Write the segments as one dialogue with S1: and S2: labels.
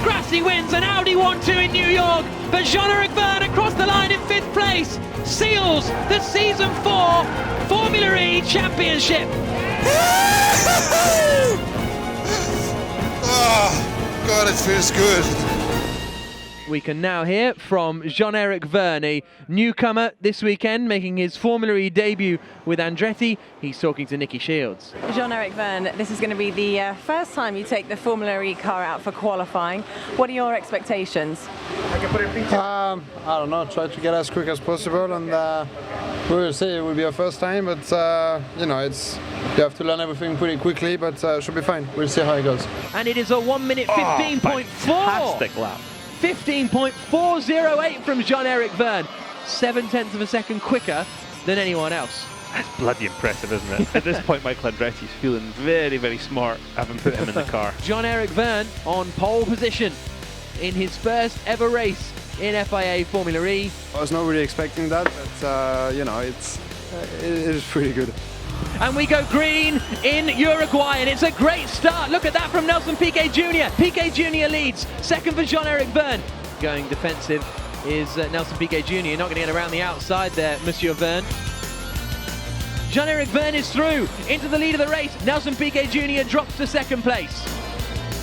S1: Degrassi wins an Audi 1-2 in New York, but Jean-Éric Vergne across the line in 5th place seals the Season 4 Formula E Championship.
S2: Oh, God, it feels good.
S1: We can now hear from Jean-Éric Vergne, newcomer this weekend, making his Formula E debut with Andretti. He's talking to Nikki Shields.
S3: Jean-Éric Vergne, this is going to be the first time you take the Formula E car out for qualifying. What are your expectations?
S4: I don't know, try to get as quick as possible, and we will see. It will be our first time, but you know, you have to learn everything pretty quickly, but should be fine. We'll see how it goes.
S1: And it is a 1 minute 15.4.
S5: Fantastic lap.
S1: 15.408 from Jean-Éric Vergne, 0.7 of a second quicker than anyone else.
S5: That's bloody impressive, isn't it? At this point, Michael Andretti's feeling very, very smart having put him in the car.
S1: Jean-Éric Vergne on pole position in his first ever race in FIA Formula E.
S4: I was not really expecting that, but you know, it is pretty good.
S1: And we go green in Uruguay, and it's a great start. Look at that from Nelson Piquet Jr. Piquet Jr. leads, second for Jean-Éric Vergne. Going defensive is Nelson Piquet Jr. You're not going to get around the outside there, Monsieur Vergne. Jean-Éric Vergne is through into the lead of the race. Nelson Piquet Jr. drops to second place.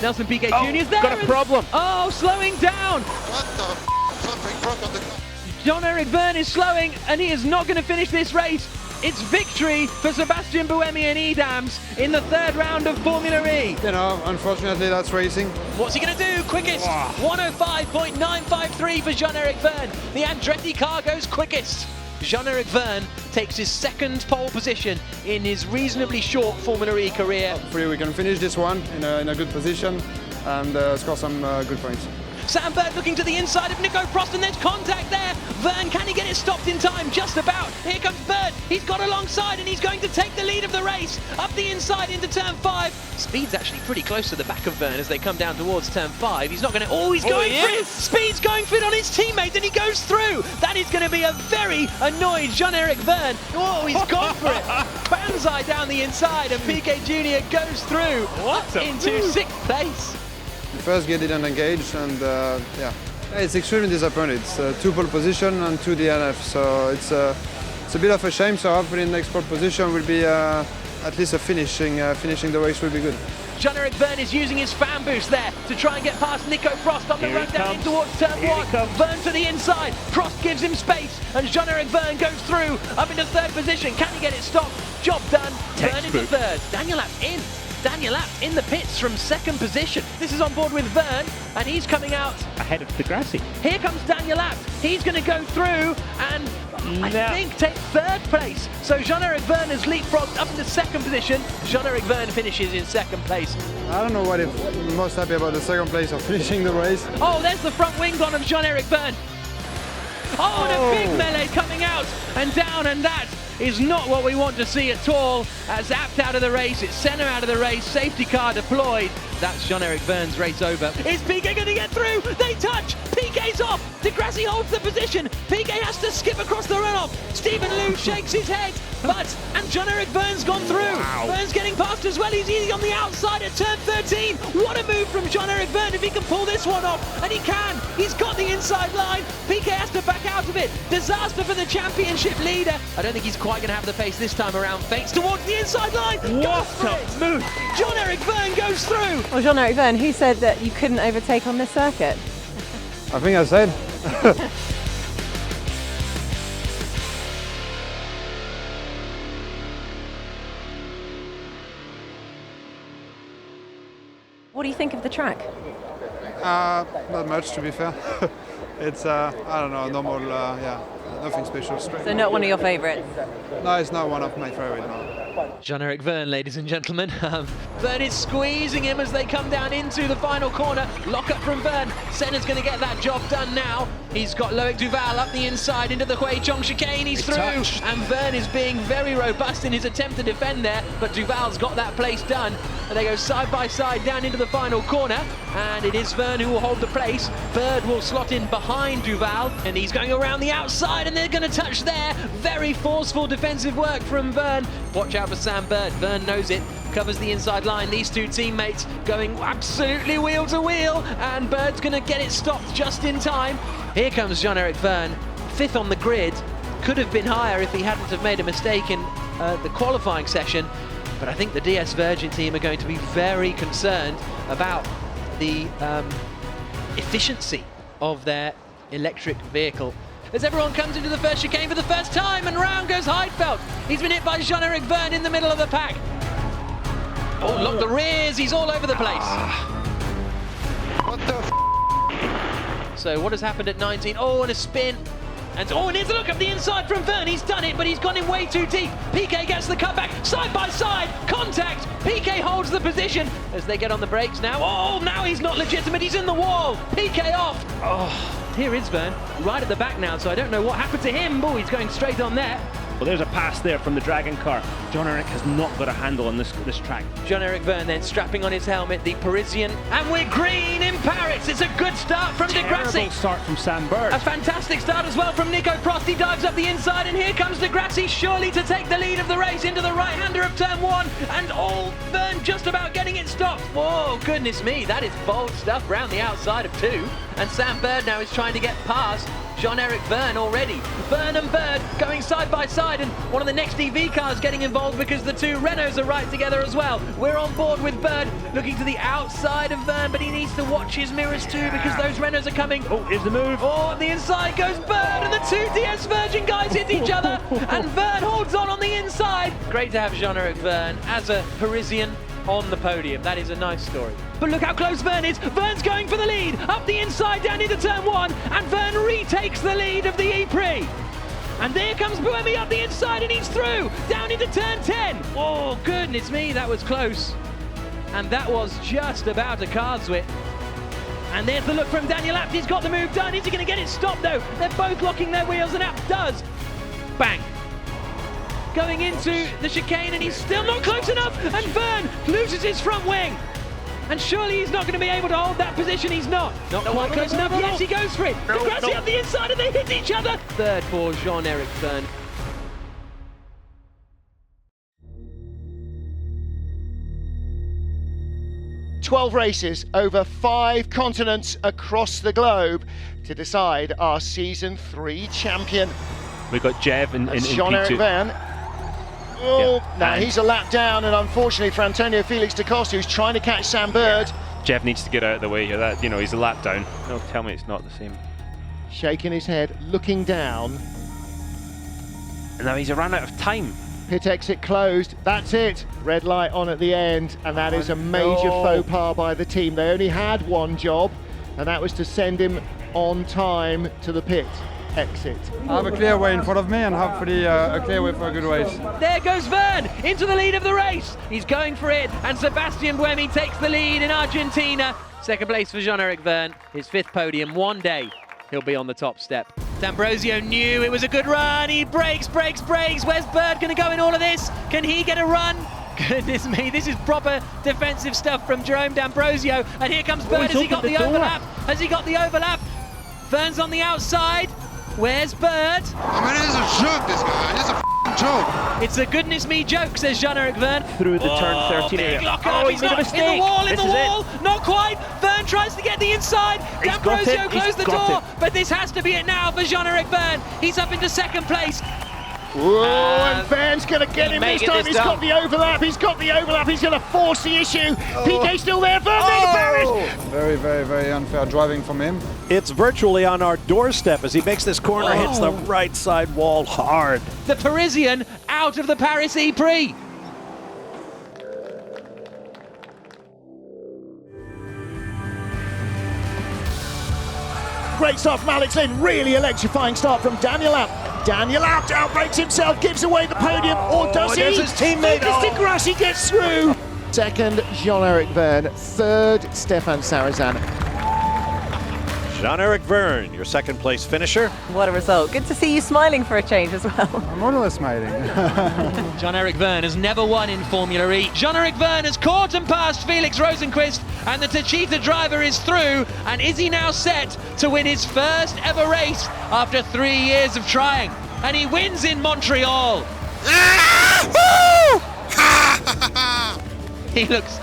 S1: Nelson Piquet Jr. is there.
S5: Got a problem.
S1: Oh, slowing down.
S2: What the f***? Something broke on the car.
S1: Jean-Éric Vergne is slowing, and he is not going to finish this race. It's victory for Sébastien Buemi and e.dams in the third round of Formula E.
S4: You know, unfortunately, that's racing.
S1: What's he going to do? Quickest. 105.953 for Jean-Éric Vergne. The Andretti car goes quickest. Jean-Éric Vergne takes his second pole position in his reasonably short Formula E career.
S4: Hopefully we can finish this one in a good position and score some good points.
S1: Sam Bird looking to the inside of Nico Prost, and there's contact there. Vergne, can he get it stopped in time? Just about. Here comes Bird. He's got alongside, and he's going to take the lead of the race. Up the inside into turn 5. Speed's actually pretty close to the back of Vergne as they come down towards turn 5. He's not going to... Oh, he's going for it. Speed's going for it on his teammate, and he goes through. That is going to be a very annoyed Jean-Éric Vergne. Oh, he's gone for it. Banzai down the inside, and Piquet Jr. goes through into 6th place.
S4: The first gear didn't engage, and yeah, it's extremely disappointing. It's 2 pole position and 2 DNF, so it's a bit of a shame. So hopefully the next pole position will be at least a finishing the race will be good.
S1: Jean-Éric Vergne is using his fan boost there to try and get past Nico Prost on the run down in towards turn 1. Vergne to the inside, Prost gives him space, and Jean-Éric Vergne goes through, up into 3rd position. Can he get it stopped? Job done. Vergne into 3rd. Daniel Abt in. Daniel Abt in the pits from 2nd position. This is on board with Vergne, and he's coming out
S5: Ahead of Degrassi.
S1: Here comes Daniel Abt. He's going to go through and I think take 3rd place. So Jean-Éric Vergne has leapfrogged up into 2nd position. Jean-Éric Vergne finishes in 2nd place.
S4: I don't know what I'm most happy about the 2nd place of finishing the race.
S1: Oh, there's the front wing gone of Jean-Éric Vergne. Oh, and a big melee coming out and down, and that is not what we want to see at all. As Abt out of the race, it's Senna out of the race, safety car deployed. That's Jean-Éric Vergne's race over. Is Piquet going to get through? They touch! Piquet's off! Degrassi holds the position. Piquet has to skip across the runoff. Stephen Liu shakes his head, and Jean-Éric Vergne's gone through.
S5: Wow.
S1: Vergne's getting past as well. He's easy on the outside at turn 13. What a move from Jean-Éric Vergne if he can pull this one off, and he can. He's got the inside line. Piquet has to back out of it. Disaster for the championship leader. I don't think he's quite going to have the pace this time around. Feints towards the inside line.
S5: What a move!
S1: Jean-Éric Vergne goes through.
S3: Well, Jean-Éric Vergne, who said that you couldn't overtake on this circuit?
S4: I think I said.
S3: What do you think of the track?
S4: Not much, to be fair. It's I don't know, normal, yeah, nothing special.
S3: So not one of your favourites?
S4: No, it's not one of my favorite. No.
S1: Jean-Éric Vergne, ladies and gentlemen. Vergne is squeezing him as they come down into the final corner. Lock up from Vergne. Senna's going to get that job done now. He's got Loic Duval up the inside into the Huichong chicane. He's through. And Vergne is being very robust in his attempt to defend there, but Duval's got that place done. And they go side by side down into the final corner, and it is Vergne who will hold the place. Bird will slot in behind Duval, and he's going around the outside, and they're going to touch there. Very forceful defensive work from Vergne. Watch out for Sam Bird. Vergne knows it. covers the inside line. These two teammates going absolutely wheel to wheel, and Bird's going to get it stopped just in time. Here comes Jean-Éric Vergne, 5th on the grid. Could have been higher if he hadn't have made a mistake in the qualifying session, but I think the DS Virgin team are going to be very concerned about the efficiency of their electric vehicle. As everyone comes into the first chicane for the first time, and round goes Heidfeld. He's been hit by Jean-Éric Vergne in the middle of the pack. Oh, look, the rears, he's all over the place.
S2: What the f?
S1: So what has happened at 19? Oh, and a spin. And here's a look up the inside from Vergne. He's done it, but he's gone in way too deep. PK gets the cutback, side by side, contact. PK holds the position as they get on the brakes now. Oh, now he's not legitimate, he's in the wall. PK off. Oh, here is Vergne, right at the back now, so I don't know what happened to him. Oh, he's going straight on there.
S5: Well, there's a pass there from the Dragon car. Jean-Éric has not got a handle on this track.
S1: Jean-Éric Vergne then strapping on his helmet, the Parisian, and we're green in Paris. It's a good start from De Grassi.
S5: Terrible start from Sam Bird.
S1: A fantastic start as well from Nico Prost. He dives up the inside, and here comes De Grassi, surely to take the lead of the race into the right-hander of turn 1, and Vergne just about getting it stopped. Whoa, goodness me, that is bold stuff round the outside of 2, and Sam Bird now is trying to get past Jean-Éric Vergne already. Vergne and Bird going side by side, and one of the next EV cars getting involved because the two Renaults are right together as well. We're on board with Bird, looking to the outside of Vergne, but he needs to watch his mirrors too because those Renaults are coming.
S5: Oh, here's the move.
S1: Oh, on the inside goes Bird, and the two DS Virgin guys hit each other, and Vergne holds on the inside. Great to have Jean-Éric Vergne as a Parisian on the podium. That is a nice story. But look how close Vergne is. Vergne's going for the lead. Up the inside, down into turn 1, and Vergne retakes the lead of the E-Prix. And there comes Buemi up the inside, and he's through. Down into turn 10. Oh, goodness me, that was close. And that was just about a card's width. And there's the look from Daniel Abt. He's got the move done. Is he going to get it stopped, though? They're both locking their wheels, and Abt does. Bang. Going into the chicane, and he's still not close enough, and Vergne loses his front wing. And surely he's not going to be able to hold that position. He's not quite close enough. Yes, he goes for it. De Grassi up the inside, and they hit each other. Third for Jean-Éric Vergne.
S6: "12 races over 5 continents across the globe to decide our Season 3 champion."
S5: We've got JEV in
S6: Jean-Éric
S5: P2.
S6: Vergne. Oh,
S5: Yeah.
S6: now he's a lap down, and unfortunately for Antonio Felix da Costa, who's trying to catch Sam Bird.
S5: JEV needs to get out of the way here. That, you know, he's a lap down. No, tell me it's not the same.
S6: Shaking his head, looking down.
S5: And now he's run out of time.
S6: Pit exit closed, that's it. Red light on at the end, and that is a major faux pas by the team. They only had one job, and that was to send him on time to the pit exit.
S4: I have a clear way in front of me, and hopefully a clear way for a good race.
S1: There goes Vergne into the lead of the race. He's going for it, and Sebastian Buemi takes the lead in Argentina. Second place for Jean-Éric Vergne, his 5th podium. One day he'll be on the top step. D'Ambrosio knew it was a good run. He brakes. Where's Bird going to go in all of this? Can he get a run? Goodness me, this is proper defensive stuff from Jerome D'Ambrosio. And here comes Bird. Has he got the overlap? Has he got the overlap? Vergne's on the outside. Where's Bird?
S2: I mean, it's a joke, this guy. It's a f***ing joke.
S1: It's a goodness me joke, says Jean-Éric Vergne.
S5: Through the turn 13
S1: big
S5: area.
S1: lockup.
S5: Oh,
S1: He's
S5: he made a
S1: not
S5: mistake.
S1: in the wall,
S5: This is it.
S1: Not quite. Vergne tries to get the inside.
S5: He's got
S1: D'Ambrosio
S5: it. He's
S1: closed the
S5: got
S1: door,
S5: it.
S1: but this has to be it now for Jean-Éric Vergne. He's up into second place.
S6: Whoa, and Vergne's going to get him this time. He's got the overlap. He's going to force the issue. PK still there. Vergne
S4: Very, very, very unfair driving from him.
S7: It's virtually on our doorstep as he makes this corner, hits the right side wall hard.
S1: The Parisian out of the Paris E-Prix.
S6: Great start from Alex Lynn. Really electrifying start from Daniel Abt. Daniel Abt outbrakes himself, gives away the podium, or does he?
S7: There's his teammate.
S6: De Grassi gets through. Second, Jean-Éric Vergne. Third, Stéphane Sarrazin.
S7: Jean-Éric Vergne, your second place finisher.
S3: What a result. Good to see you smiling for a change as well.
S4: I'm always smiling.
S1: Jean-Éric Vergne has never won in Formula E. Jean-Éric Vergne has caught and passed Felix Rosenqvist, and the Techeetah driver is through. And is he now set to win his first ever race after 3 years of trying? And he wins in Montreal. He looks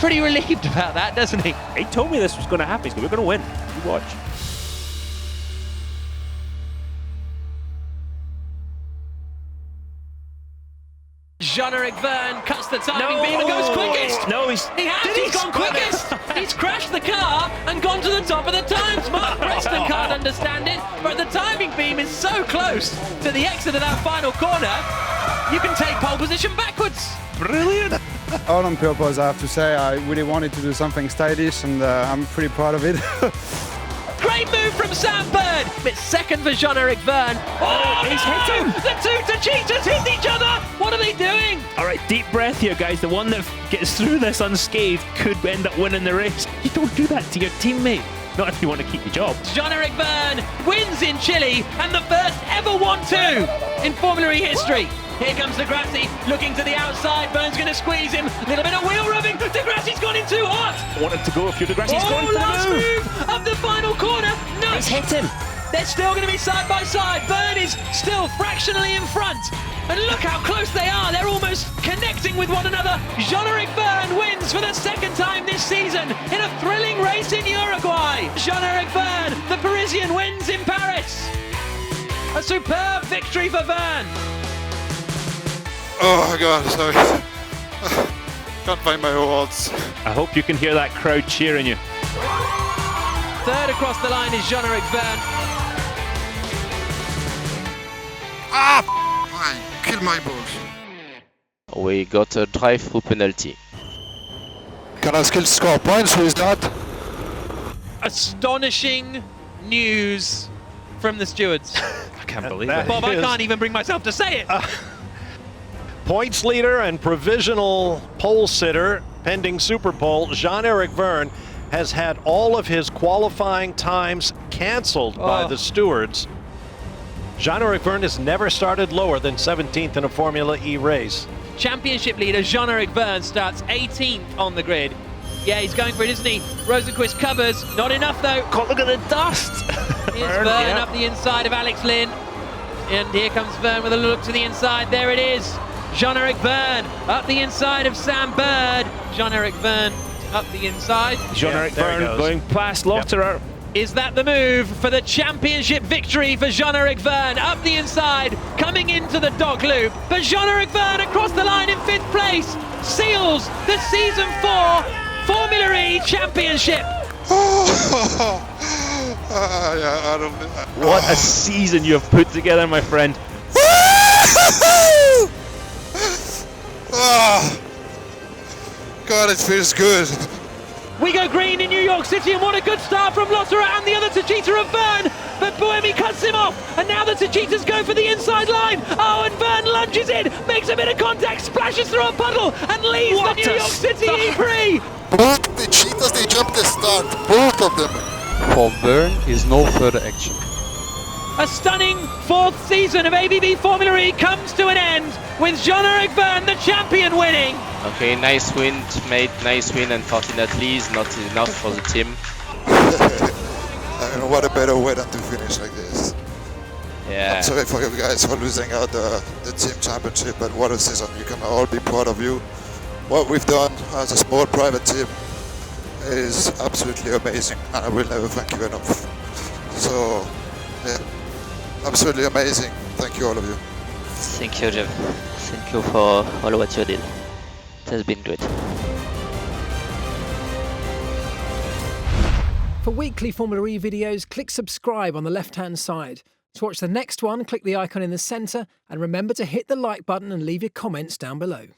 S1: pretty relieved about that, doesn't he?
S7: He told me this was going to happen. He's going, we're going to win. You watch.
S1: Jean-Éric Vergne cuts the timing beam and goes quickest.
S7: No,
S1: He's gone quickest. He's crashed the car and gone to the top of the times. Mark Preston can't understand it, but the timing beam is so close to the exit of that final corner, you can take pole position backwards.
S5: Brilliant.
S4: All on purpose, I have to say. I really wanted to do something stylish, and I'm pretty proud of it.
S1: Great move from Sam Bird. It's second for Jean-Éric Vergne. Oh,
S7: he's
S1: no!
S7: hit him.
S1: The two Tachitas hit each other. What are they doing?
S5: All right, deep breath here, guys. The one that gets through this unscathed could end up winning the race. You don't do that to your teammate. Not if you want to keep your job.
S1: Jean-Éric Vergne wins in Chile and the first ever 1-2 in Formula E history. Here comes De Grassi looking to the outside. Vergne's going to squeeze him. Little bit of wheel rubbing. De Grassi's gone in too hot.
S7: Wanted to go if you're De Grassi's going for
S1: last
S7: the
S1: move of the final corner. No.
S7: He's hit him.
S1: They're still going to be side by side. Vergne is still fractionally in front. And look how close they are. They're almost connecting with one another. Jean-Éric Vergne wins for the second time this season in a thrilling race in Uruguay. Jean-Éric Vergne, the Parisian, wins in Paris. A superb victory for Vergne.
S2: Oh God, sorry. Can't find my words.
S5: I hope you can hear that crowd cheering you.
S1: Third across the line is Jean-Éric Vergne.
S2: I killed my balls.
S8: We got a drive-through penalty.
S2: Can I still score points with that?
S1: Astonishing news from the stewards.
S5: I can't believe
S7: that
S5: it.
S1: Bob, I
S7: is-
S1: can't even bring myself to say it.
S7: Points leader and provisional pole sitter, pending Super Pole, Jean-Éric Vergne has had all of his qualifying times cancelled by the stewards. Jean-Éric Vergne has never started lower than 17th in a Formula E race.
S1: Championship leader Jean-Éric Vergne starts 18th on the grid. Yeah, he's going for it, isn't he? Rosenquist covers, not enough though.
S5: God, look at the dust.
S1: Here's Vergne up the inside of Alex Lynn. And here comes Vergne with a look to the inside. There it is. Jean-Éric Vergne up the inside of Sam Bird. Jean-Éric Vergne up the inside.
S5: Jean-Éric
S7: there he
S5: Vergne
S7: goes.
S5: going past Lotterer.
S1: Is that the move for the championship victory for Jean-Éric Vergne? Up the inside, coming into the dog loop. But Jean-Éric Vergne across the line in 5th place seals the Season 4 Formula E Championship.
S2: Yeah, I don't.
S5: What a season you have put together, my friend.
S2: God, it feels good.
S1: We go green in New York City, and what a good start from Lotterer and the other Tachita of Vergne. But Buemi cuts him off, and now the Tachitas go for the inside line. Oh, and Vergne lunges in, makes a bit of contact, splashes through a puddle, and leads the New York City E-Prix.
S2: Both the cheetahs, they jumped the start. Both of them.
S8: For Vergne is no further action.
S1: A stunning 4th season of ABB Formula E comes to an end with Jean-Éric Vergne, the champion, winning.
S8: Okay, nice win, mate, nice win. Unfortunately, it's not enough for the team.
S2: I mean, what a better way than to finish like this.
S8: Yeah.
S2: I'm sorry for you guys for losing out the team championship, but what a season. You can all be proud of you. What we've done as a small private team is absolutely amazing, and I will never thank you enough. So, yeah, absolutely amazing. Thank you, all of you.
S8: Thank you, Jeff. Thank you for all what you did. It has been great.
S9: For weekly Formula E videos, click subscribe on the left-hand side. To watch the next one, click the icon in the centre, and remember to hit the like button and leave your comments down below.